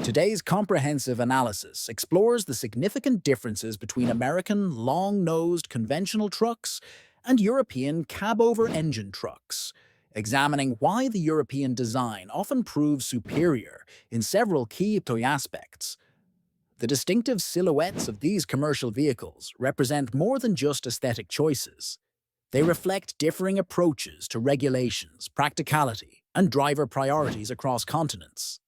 Today's comprehensive analysis explores the significant differences between American long-nosed conventional trucks and European cab-over-engine trucks, examining why the European design often proves superior in several key aspects. The distinctive silhouettes of these commercial vehicles represent more than just aesthetic choices. They reflect differing approaches to regulations, practicality, and driver priorities across continents.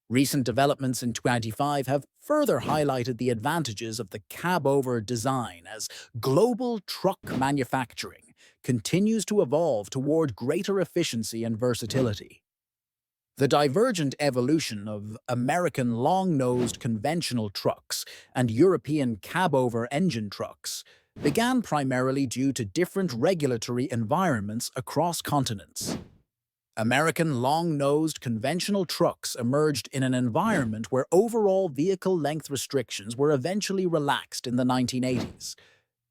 Recent developments in 25 have further highlighted the advantages of the cab-over design as global truck manufacturing continues to evolve toward greater efficiency and versatility. The divergent evolution of American long-nosed conventional trucks and European cab-over engine trucks began primarily due to different regulatory environments across continents. American long-nosed conventional trucks emerged in an environment where overall vehicle length restrictions were eventually relaxed in the 1980s,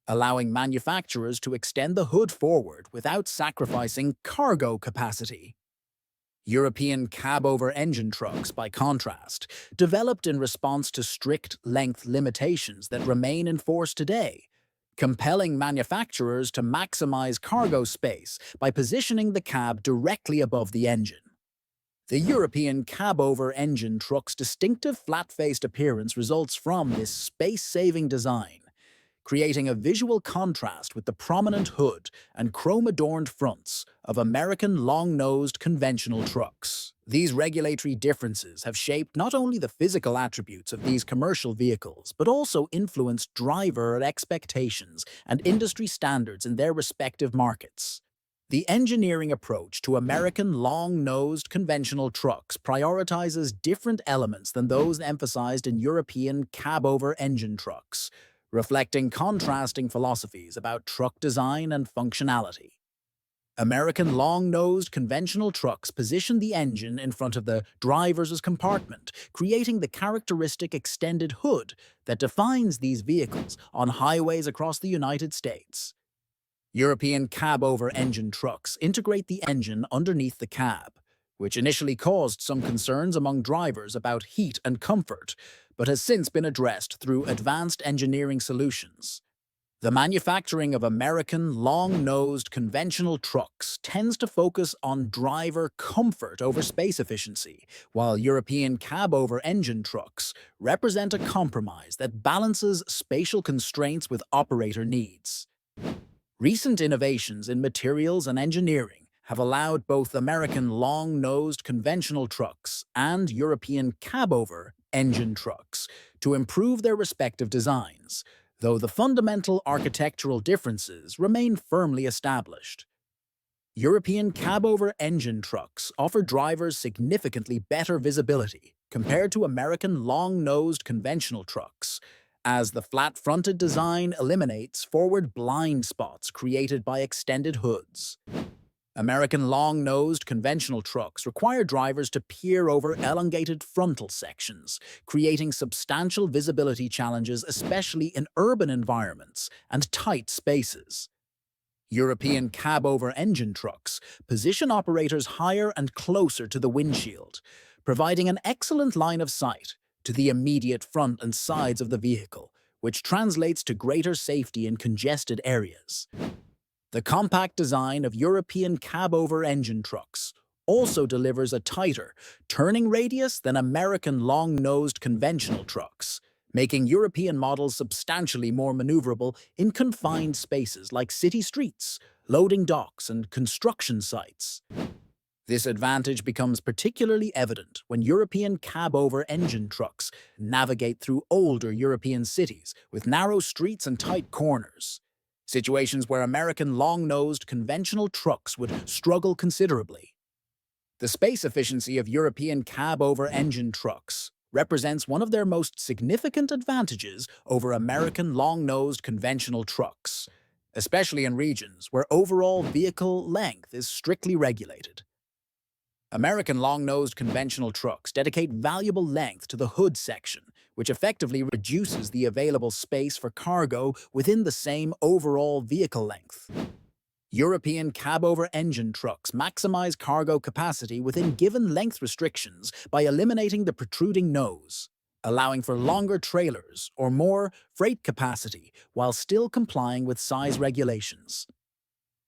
allowing manufacturers to extend the hood forward without sacrificing cargo capacity. European cab-over engine trucks, by contrast, developed in response to strict length limitations that remain in force today, compelling manufacturers to maximize cargo space by positioning the cab directly above the engine. The European cab-over engine truck's distinctive flat-faced appearance results from this space-saving design, creating a visual contrast with the prominent hood and chrome-adorned fronts of American long-nosed conventional trucks. These regulatory differences have shaped not only the physical attributes of these commercial vehicles, but also influenced driver expectations and industry standards in their respective markets. The engineering approach to American long-nosed conventional trucks prioritizes different elements than those emphasized in European cab-over engine trucks, reflecting contrasting philosophies about truck design and functionality. American long-nosed conventional trucks position the engine in front of the driver's compartment, creating the characteristic extended hood that defines these vehicles on highways across the United States. European cab-over engine trucks integrate the engine underneath the cab, which initially caused some concerns among drivers about heat and comfort, but has since been addressed through advanced engineering solutions. The manufacturing of American long-nosed conventional trucks tends to focus on driver comfort over space efficiency, while European cab-over engine trucks represent a compromise that balances spatial constraints with operator needs. Recent innovations in materials and engineering have allowed both American long-nosed conventional trucks and European cab-over engine trucks to improve their respective designs, though the fundamental architectural differences remain firmly established. European cab-over engine trucks offer drivers significantly better visibility compared to American long-nosed conventional trucks, as the flat-fronted design eliminates forward blind spots created by extended hoods. American long-nosed conventional trucks require drivers to peer over elongated frontal sections, creating substantial visibility challenges especially in urban environments and tight spaces. European cab-over engine trucks position operators higher and closer to the windshield, providing an excellent line of sight to the immediate front and sides of the vehicle, which translates to greater safety in congested areas. The compact design of European cab-over engine trucks also delivers a tighter turning radius than American long-nosed conventional trucks, making European models substantially more maneuverable in confined spaces like city streets, loading docks, and construction sites. This advantage becomes particularly evident when European cab-over engine trucks navigate through older European cities with narrow streets and tight corners, situations where American long-nosed conventional trucks would struggle considerably. The space efficiency of European cab-over engine trucks represents one of their most significant advantages over American long-nosed conventional trucks, especially in regions where overall vehicle length is strictly regulated. American long-nosed conventional trucks dedicate valuable length to the hood section, which effectively reduces the available space for cargo within the same overall vehicle length. European cab-over engine trucks maximize cargo capacity within given length restrictions by eliminating the protruding nose, allowing for longer trailers or more freight capacity while still complying with size regulations.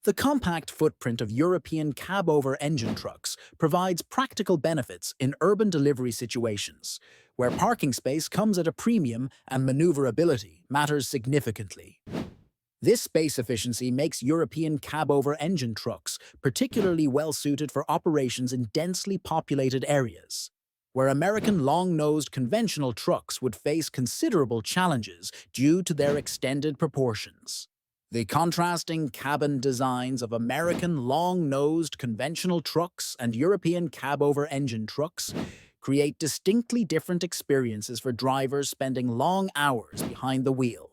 The compact footprint of European cab-over engine trucks provides practical benefits in urban delivery situations, where parking space comes at a premium and maneuverability matters significantly. This space efficiency makes European cab-over engine trucks particularly well-suited for operations in densely populated areas, where American long-nosed conventional trucks would face considerable challenges due to their extended proportions. The contrasting cabin designs of American long-nosed conventional trucks and European cab-over engine trucks create distinctly different experiences for drivers spending long hours behind the wheel.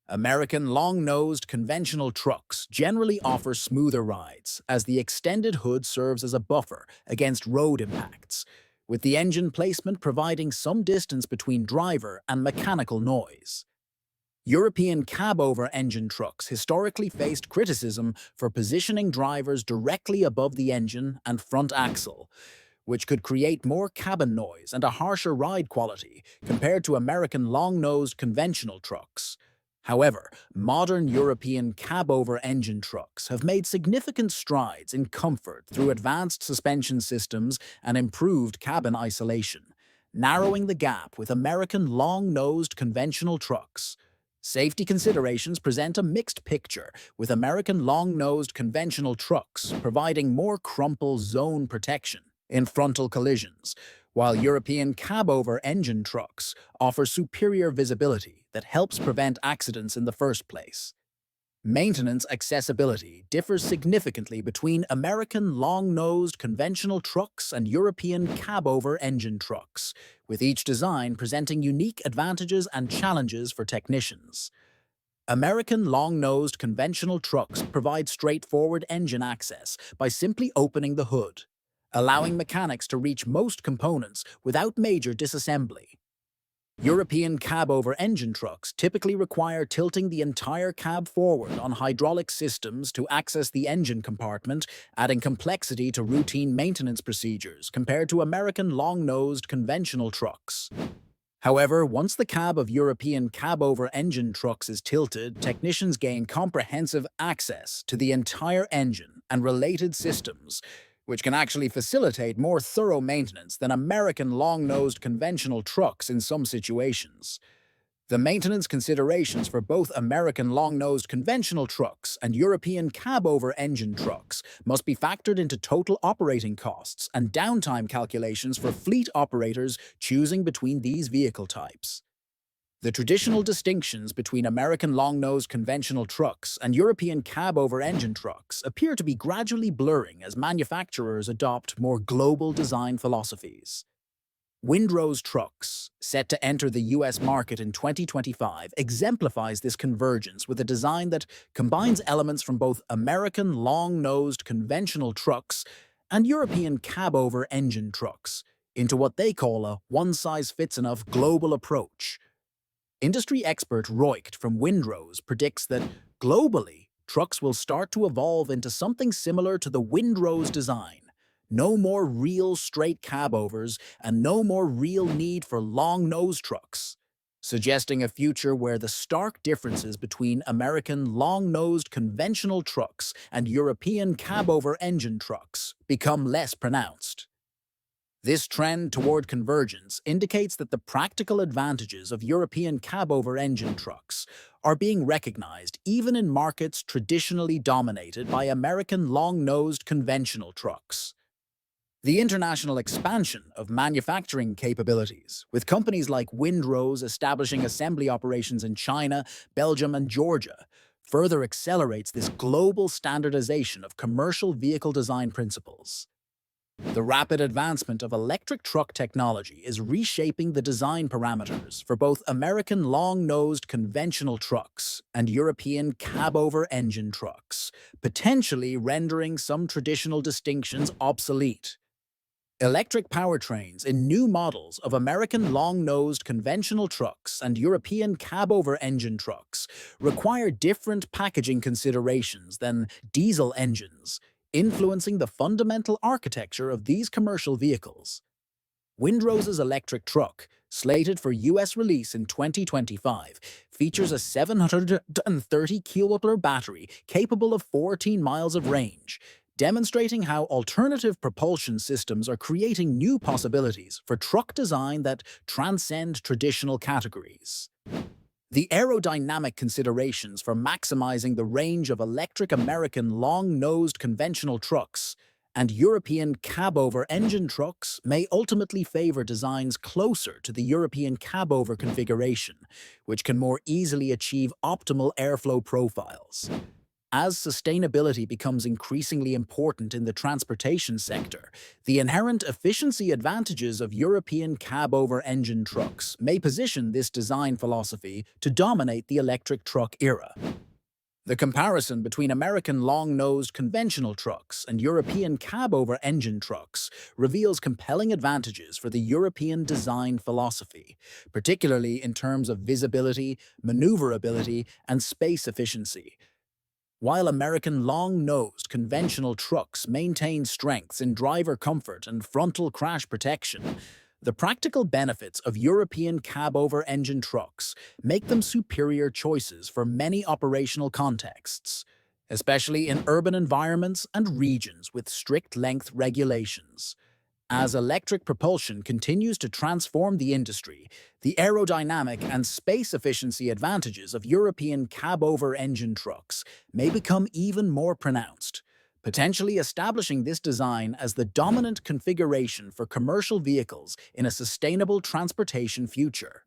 American long-nosed conventional trucks generally offer smoother rides, as the extended hood serves as a buffer against road impacts, with the engine placement providing some distance between driver and mechanical noise. European cab-over engine trucks historically faced criticism for positioning drivers directly above the engine and front axle, which could create more cabin noise and a harsher ride quality compared to American long-nosed conventional trucks. However, modern European cab-over engine trucks have made significant strides in comfort through advanced suspension systems and improved cabin isolation, narrowing the gap with American long-nosed conventional trucks. Safety considerations present a mixed picture, with American long-nosed conventional trucks providing more crumple zone protection in frontal collisions, while European cab-over engine trucks offer superior visibility that helps prevent accidents in the first place. Maintenance accessibility differs significantly between American long-nosed conventional trucks and European cab-over engine trucks, with each design presenting unique advantages and challenges for technicians. American long-nosed conventional trucks provide straightforward engine access by simply opening the hood, allowing mechanics to reach most components without major disassembly. European cab-over engine trucks typically require tilting the entire cab forward on hydraulic systems to access the engine compartment, adding complexity to routine maintenance procedures compared to American long-nosed conventional trucks. However, once the cab of European cab-over engine trucks is tilted, technicians gain comprehensive access to the entire engine and related systems, which can actually facilitate more thorough maintenance than American long-nosed conventional trucks in some situations. The maintenance considerations for both American long-nosed conventional trucks and European cab-over engine trucks must be factored into total operating costs and downtime calculations for fleet operators choosing between these vehicle types. The traditional distinctions between American long-nosed conventional trucks and European cab-over engine trucks appear to be gradually blurring as manufacturers adopt more global design philosophies. Windrose Trucks, set to enter the US market in 2025, exemplifies this convergence with a design that combines elements from both American long-nosed conventional trucks and European cab-over engine trucks into what they call a one-size-fits-enough global approach. Industry expert Roykt from Windrose predicts that, globally, trucks will start to evolve into something similar to the Windrose design. No more real straight cab-overs and no more real need for long nose trucks, suggesting a future where the stark differences between American long-nosed conventional trucks and European cab-over engine trucks become less pronounced. This trend toward convergence indicates that the practical advantages of European cab-over engine trucks are being recognized even in markets traditionally dominated by American long-nosed conventional trucks. The international expansion of manufacturing capabilities, with companies like Windrose establishing assembly operations in China, Belgium, and Georgia, further accelerates this global standardization of commercial vehicle design principles. The rapid advancement of electric truck technology is reshaping the design parameters for both American long-nosed conventional trucks and European cab-over engine trucks, potentially rendering some traditional distinctions obsolete. Electric powertrains in new models of American long-nosed conventional trucks and European cab-over-engine trucks require different packaging considerations than diesel engines, influencing the fundamental architecture of these commercial vehicles. Windrose's electric truck, slated for US release in 2025, features a 730 kilowatt battery capable of 14 miles of range, demonstrating how alternative propulsion systems are creating new possibilities for truck design that transcend traditional categories. The aerodynamic considerations for maximizing the range of electric American long-nosed conventional trucks and European cab-over-engine trucks may ultimately favor designs closer to the European cab-over configuration, which can more easily achieve optimal airflow profiles. As sustainability becomes increasingly important in the transportation sector, the inherent efficiency advantages of European cab-over-engine trucks may position this design philosophy to dominate the electric truck era. The comparison between American long-nosed conventional trucks and European cab-over-engine trucks reveals compelling advantages for the European design philosophy, particularly in terms of visibility, maneuverability, and space efficiency. While American long-nosed conventional trucks maintain strengths in driver comfort and frontal crash protection, the practical benefits of European cab-over-engine trucks make them superior choices for many operational contexts, especially in urban environments and regions with strict length regulations. As electric propulsion continues to transform the industry, the aerodynamic and space efficiency advantages of European cab-over-engine trucks may become even more pronounced, potentially establishing this design as the dominant configuration for commercial vehicles in a sustainable transportation future.